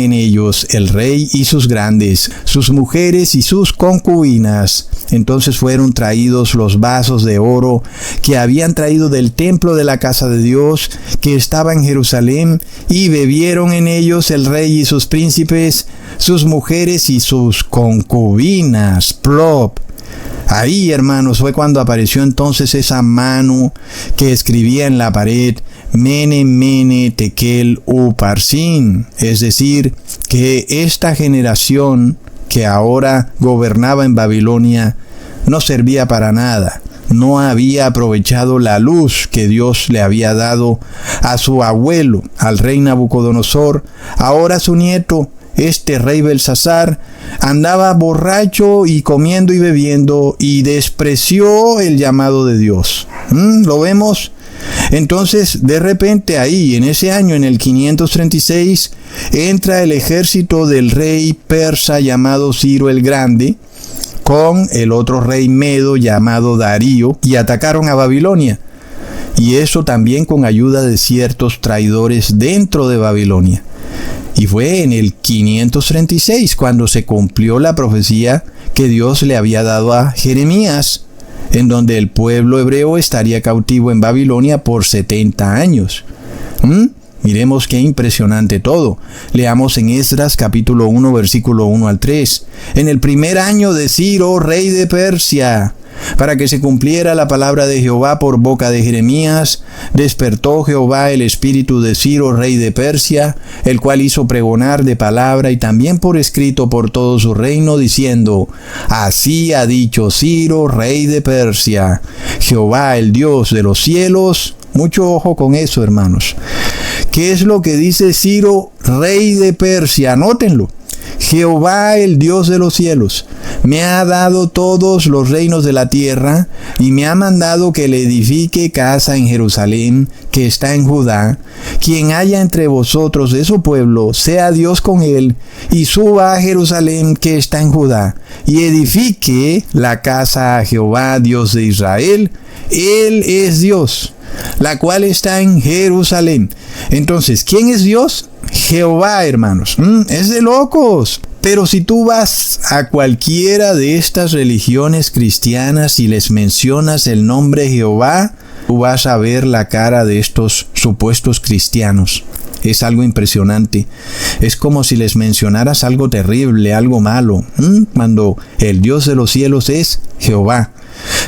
en ellos el rey y sus grandes, sus mujeres y sus concubinas. Entonces fueron traídos los vasos de oro que habían traído del templo de la casa de Dios, que estaba en Jerusalén, y bebieron en ellos el rey y sus príncipes, sus mujeres y sus concubinas. Plop. Ahí, hermanos, fue cuando apareció entonces esa mano que escribía en la pared, Mene, Mene, Tekel, Uparsin. Es decir, que esta generación que ahora gobernaba en Babilonia no servía para nada. No había aprovechado la luz que Dios le había dado a su abuelo, al rey Nabucodonosor. Ahora su nieto, este rey Belsasar, andaba borracho y comiendo y bebiendo y despreció el llamado de Dios. ¿Lo vemos? Entonces, de repente ahí, en ese año, en el 536, entra el ejército del rey persa llamado Ciro el Grande, con el otro rey medo llamado Darío, y atacaron a Babilonia. Y eso también con ayuda de ciertos traidores dentro de Babilonia. Y fue en el 536 cuando se cumplió la profecía que Dios le había dado a Jeremías, en donde el pueblo hebreo estaría cautivo en Babilonia por 70 años. Miremos qué impresionante todo. Leamos en Esdras capítulo 1, versículo 1 al 3. En el primer año de Ciro, rey de Persia, para que se cumpliera la palabra de Jehová por boca de Jeremías, despertó Jehová el espíritu de Ciro, rey de Persia, el cual hizo pregonar de palabra y también por escrito por todo su reino, diciendo: así ha dicho Ciro, rey de Persia, Jehová el Dios de los cielos. Mucho ojo con eso, hermanos. ¿Qué es lo que dice Ciro, rey de Persia? Anótenlo. Jehová, el Dios de los cielos, me ha dado todos los reinos de la tierra y me ha mandado que le edifique casa en Jerusalén, que está en Judá. Quien haya entre vosotros de su pueblo, sea Dios con él, y suba a Jerusalén, que está en Judá, y edifique la casa a Jehová, Dios de Israel. Él es Dios, la cual está en Jerusalén. Entonces, ¿quién es Dios? Jehová, hermanos. Es de locos. Pero si tú vas a cualquiera de estas religiones cristianas y les mencionas el nombre Jehová, tú vas a ver la cara de estos supuestos cristianos. Es algo impresionante. Es como si les mencionaras algo terrible, algo malo, cuando el Dios de los cielos es Jehová.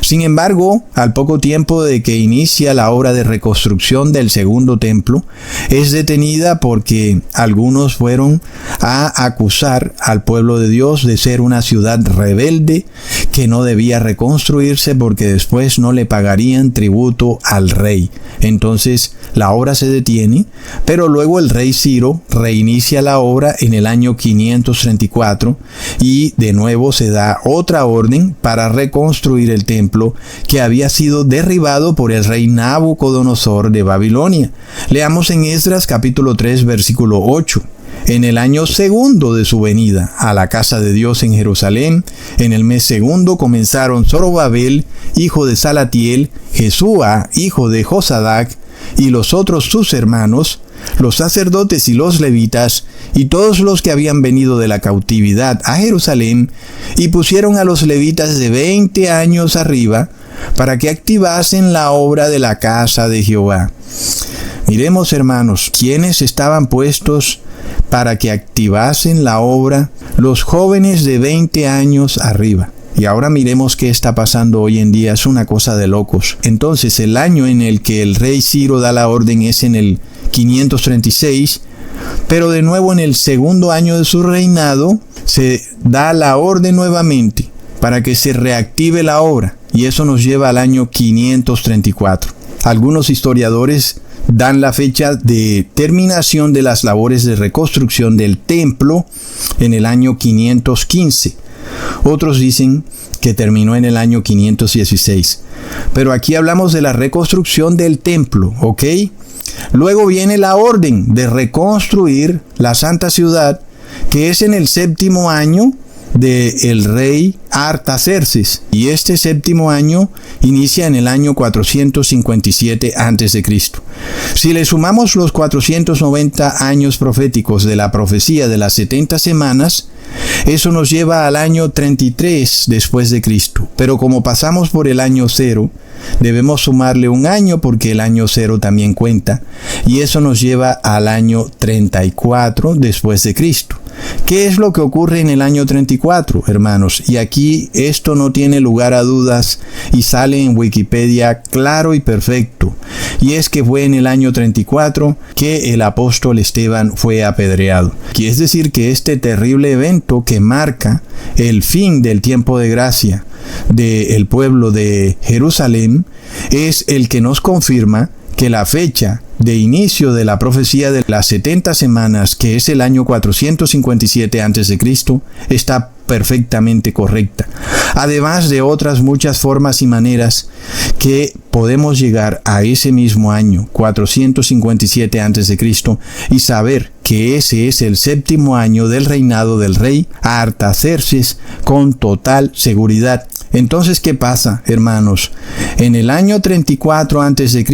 Sin embargo, al poco tiempo de que inicia la obra de reconstrucción del segundo templo, es detenida porque algunos fueron a acusar al pueblo de Dios de ser una ciudad rebelde que no debía reconstruirse porque después no le pagarían tributo al rey. Entonces la obra se detiene, pero luego el rey Ciro reinicia la obra en el año 534 y de nuevo se da otra orden para reconstruir el templo que había sido derribado por el rey Nabucodonosor de Babilonia. Leamos en Esdras capítulo 3 versículo 8. En el año segundo de su venida a la casa de Dios en Jerusalén, en el mes segundo comenzaron Zorobabel, hijo de Salatiel, Jesúa, hijo de Josadac, y los otros sus hermanos, los sacerdotes y los levitas, y todos los que habían venido de la cautividad a Jerusalén, y pusieron a los levitas de 20 años arriba, para que activasen la obra de la casa de Jehová. Miremos, hermanos, ¿quiénes estaban puestos para que activasen la obra? Los jóvenes de 20 años arriba. Y ahora miremos qué está pasando hoy en día. Es una cosa de locos. Entonces, el año en el que el rey Ciro da la orden es en el 536, pero de nuevo en el segundo año de su reinado se da la orden nuevamente para que se reactive la obra. Y eso nos lleva al año 534. Algunos historiadores dan la fecha de terminación de las labores de reconstrucción del templo en el año 515. Otros dicen que terminó en el año 516. Pero aquí hablamos de la reconstrucción del templo, ¿ok? Luego viene la orden de reconstruir la santa ciudad, que es en el séptimo año del rey Artaxerxes, y este séptimo año inicia en el año 457 a.C. Si le sumamos los 490 años proféticos de la profecía de las 70 semanas, eso nos lleva al año 33 después de Cristo. Pero como pasamos por el año 0, debemos sumarle un año porque el año 0 también cuenta, y eso nos lleva al año 34 después de Cristo. ¿Qué es lo que ocurre en el año 34, hermanos? Y aquí esto no tiene lugar a dudas y sale en Wikipedia claro y perfecto. Y es que fue en el año 34 que el apóstol Esteban fue apedreado. Y es decir, que este terrible evento que marca el fin del tiempo de gracia del pueblo de Jerusalén es el que nos confirma que la fecha de inicio de la profecía de las 70 semanas, que es el año 457 a.C., está perfectamente correcta. Además de otras muchas formas y maneras que podemos llegar a ese mismo año 457 a.C. y saber que ese es el séptimo año del reinado del rey Artaxerxes con total seguridad. Entonces, ¿qué pasa, hermanos? En el año 34 a.C.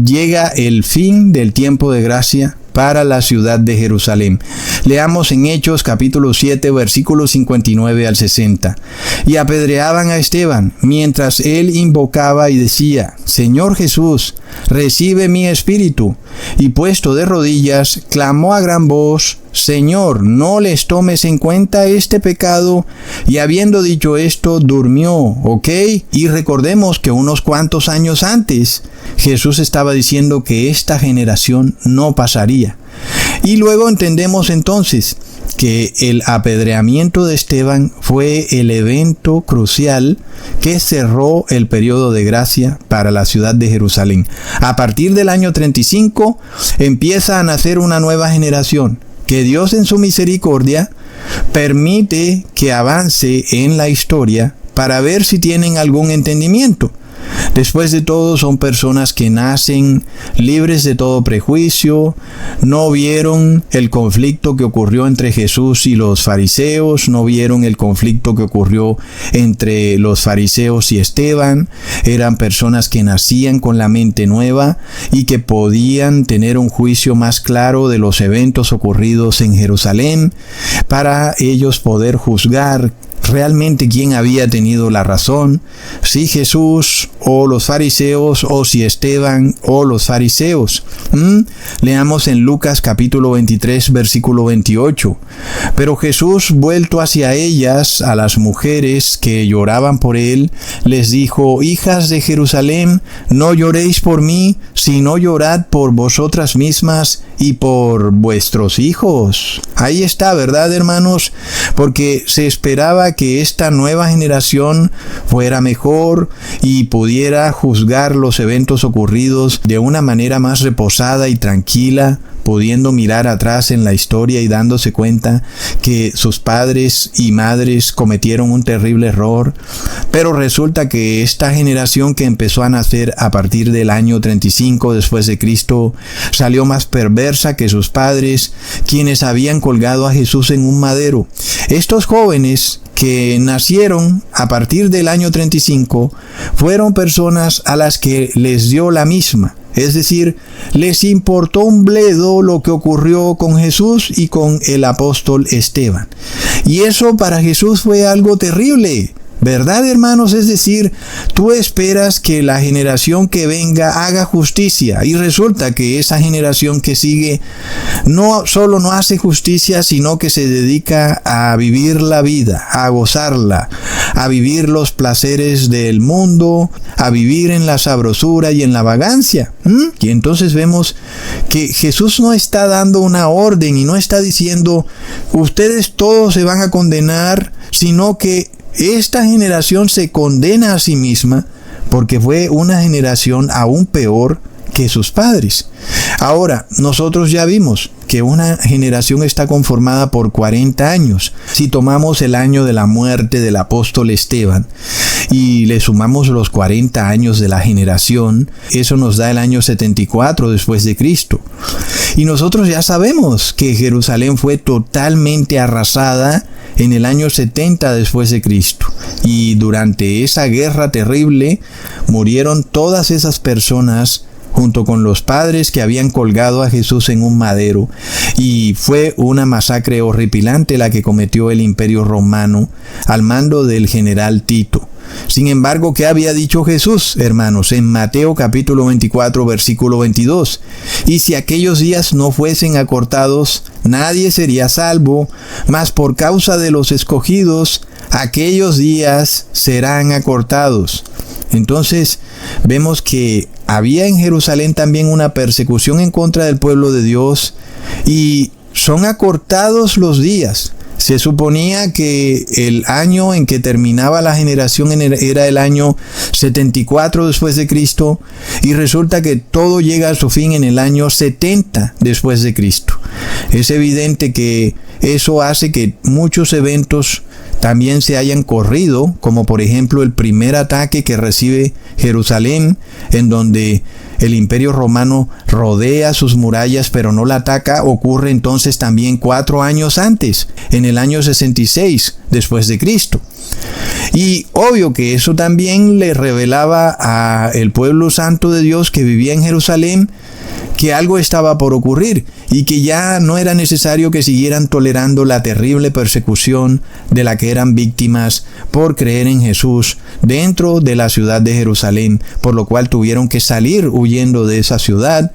llega el fin del tiempo de gracia para la ciudad de Jerusalén. Leamos en Hechos capítulo 7 versículos 59 al 60. Y apedreaban a Esteban, mientras él invocaba y decía: Señor Jesús, recibe mi espíritu. Y puesto de rodillas, clamó a gran voz: Señor, no les tomes en cuenta este pecado. Y habiendo dicho esto, durmió, ¿ok? Y recordemos que unos cuantos años antes, Jesús estaba diciendo que esta generación no pasaría. Y luego entendemos entonces que el apedreamiento de Esteban fue el evento crucial que cerró el periodo de gracia para la ciudad de Jerusalén. A partir del año 35 empieza a nacer una nueva generación que Dios en su misericordia permite que avance en la historia para ver si tienen algún entendimiento. Después de todo, son personas que nacen libres de todo prejuicio, no vieron el conflicto que ocurrió entre Jesús y los fariseos, no vieron el conflicto que ocurrió entre los fariseos y Esteban. Eran personas que nacían con la mente nueva y que podían tener un juicio más claro de los eventos ocurridos en Jerusalén para ellos poder juzgar realmente quién había tenido la razón, si Jesús o los fariseos, o si Esteban o los fariseos. Leamos en Lucas capítulo 23 versículo 28. Pero Jesús, vuelto hacia ellas, a las mujeres que lloraban por él, les dijo: Hijas de Jerusalén, no lloréis por mí, sino llorad por vosotras mismas y por vuestros hijos. Ahí está, ¿verdad, hermanos? Porque se esperaba que esta nueva generación fuera mejor y pudiera juzgar los eventos ocurridos de una manera más reposada y tranquila, pudiendo mirar atrás en la historia y dándose cuenta que sus padres y madres cometieron un terrible error. Pero resulta que esta generación que empezó a nacer a partir del año 35 después de Cristo salió más perversa que sus padres, quienes habían colgado a Jesús en un madero. Estos jóvenes que nacieron a partir del año 35 fueron personas a las que les dio la misma. Es decir, les importó un bledo lo que ocurrió con Jesús y con el apóstol Esteban. Y eso para Jesús fue algo terrible, ¿verdad, hermanos? Es decir, tú esperas que la generación que venga haga justicia, y resulta que esa generación que sigue no solo no hace justicia, sino que se dedica a vivir la vida, a gozarla, a vivir los placeres del mundo, a vivir en la sabrosura y en la vagancia. Y entonces vemos que Jesús no está dando una orden y no está diciendo: ustedes todos se van a condenar, sino que esta generación se condena a sí misma porque fue una generación aún peor que sus padres. Ahora, nosotros ya vimos que una generación está conformada por 40 años. Si tomamos el año de la muerte del apóstol Esteban y le sumamos los 40 años de la generación, eso nos da el año 74 después de Cristo. Y nosotros ya sabemos que Jerusalén fue totalmente arrasada en el año 70 después de Cristo. Y durante esa guerra terrible murieron todas esas personas junto con los padres que habían colgado a Jesús en un madero. Y fue una masacre horripilante la que cometió el Imperio Romano al mando del general Tito. Sin embargo, ¿qué había dicho Jesús, hermanos? En Mateo capítulo 24, versículo 22. Y si aquellos días no fuesen acortados, nadie sería salvo, mas por causa de los escogidos, aquellos días serán acortados. Entonces, vemos que había en Jerusalén también una persecución en contra del pueblo de Dios y son acortados los días. Se suponía que el año en que terminaba la generación era el año 74 después de Cristo y resulta que todo llega a su fin en el año 70 después de Cristo. Es evidente que eso hace que muchos eventos también se hayan corrido, como por ejemplo el primer ataque que recibe Jerusalén, en donde el Imperio Romano rodea sus murallas pero no la ataca, ocurre entonces también 4 años antes, en el año 66 después de Cristo. Y obvio que eso también le revelaba al pueblo santo de Dios que vivía en Jerusalén que algo estaba por ocurrir y que ya no era necesario que siguieran tolerando la terrible persecución de la que eran víctimas por creer en Jesús dentro de la ciudad de Jerusalén, por lo cual tuvieron que salir huyendo de esa ciudad,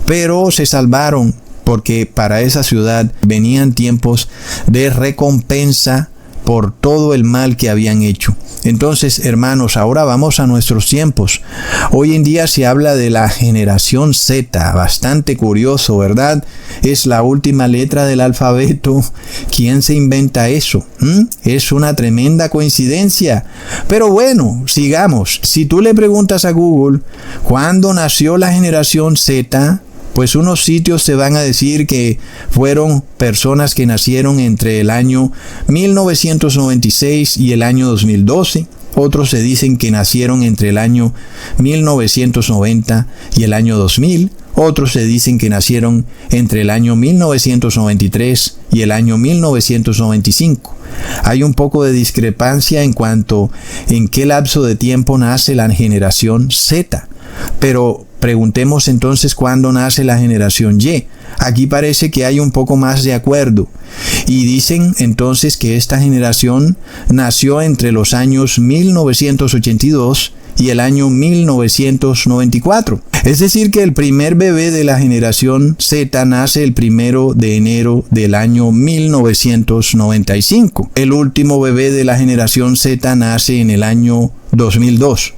pero se salvaron porque para esa ciudad venían tiempos de recompensa por todo el mal que habían hecho. Entonces, hermanos, ahora vamos a nuestros tiempos. Hoy en día se habla de la generación Z, bastante curioso, ¿verdad? Es la última letra del alfabeto. ¿Quién se inventa eso? Es una tremenda coincidencia. Pero bueno, sigamos. Si tú le preguntas a Google, ¿cuándo nació la generación Z?, pues unos sitios te van a decir que fueron personas que nacieron entre el año 1996 y el año 2012. Otros se dicen que nacieron entre el año 1990 y el año 2000. Otros se dicen que nacieron entre el año 1993 y el año 1995. Hay un poco de discrepancia en cuanto en qué lapso de tiempo nace la generación Z. Pero preguntemos entonces cuándo nace la generación Y. Aquí parece que hay un poco más de acuerdo. Y dicen entonces que esta generación nació entre los años 1982 y el año 1994. Es decir, que el primer bebé de la generación Z nace el 1 de enero del año 1995. El último bebé de la generación Z nace en el año 2002.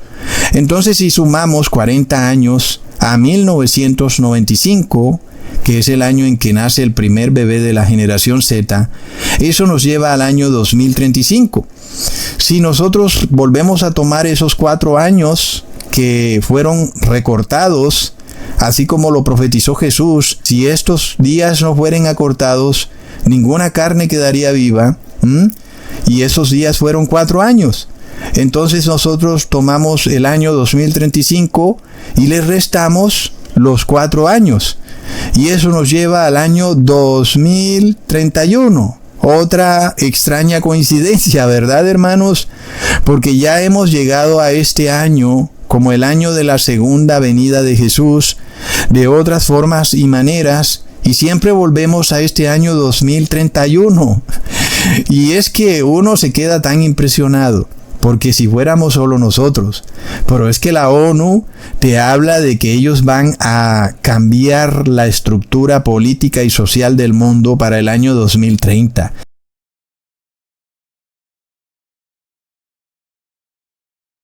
Entonces, si sumamos 40 años a 1995, que es el año en que nace el primer bebé de la generación Z, eso nos lleva al año 2035. Si nosotros volvemos a tomar esos 4 años que fueron recortados, así como lo profetizó Jesús, si estos días no fueren acortados, ninguna carne quedaría viva, y esos días fueron 4 años. Entonces nosotros tomamos el año 2035 y le restamos los 4 años. Y eso nos lleva al año 2031. Otra extraña coincidencia, ¿verdad, hermanos? Porque ya hemos llegado a este año como el año de la segunda venida de Jesús, de otras formas y maneras, y siempre volvemos a este año 2031. Y es que uno se queda tan impresionado. Porque si fuéramos solo nosotros, pero es que la ONU te habla de que ellos van a cambiar la estructura política y social del mundo para el año 2030.